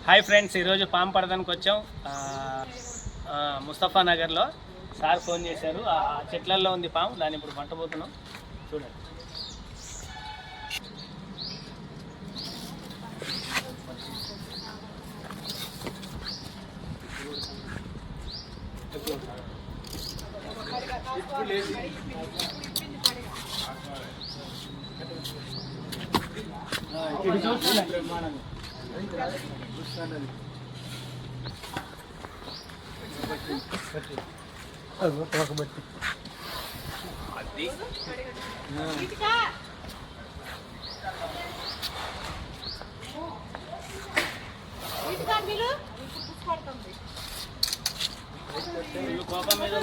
Hi friends, ఈరోజు పాము పడడానికి వచ్చాం. ముస్తఫా నగర్లో సార్ ఫోన్ చేశారు. ఆ చెట్లల్లో ఉంది పాము, దాన్ని ఇప్పుడు పట్టబోతున్నాం. చూడండి. కోపం మీద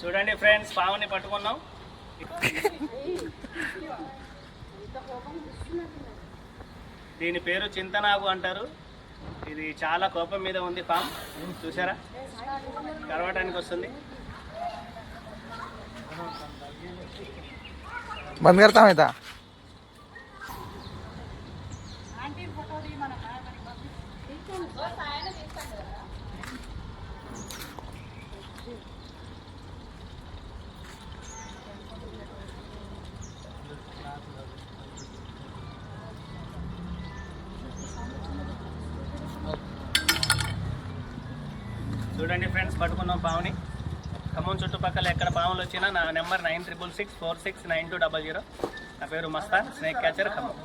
చూడండి ఫ్రెండ్స్, పాముని పట్టుకున్నాం. దీని పేరు చింతనాగు అంటారు. ఇది చాలా కోపం మీద ఉంది పాము. చూసారా, కరవటానికి వస్తుంది. బంద్ करता हूँ इधर। చూడండి ఫ్రెండ్స్, పట్టుకున్నాం పాముని. ఖమ్మం చుట్టుపక్కల ఎక్కడ పాములు వచ్చినా నా నెంబర్ 9664699200. నా పేరు మస్తాన్, స్నేక్ క్యాచర్, ఖమ్మం.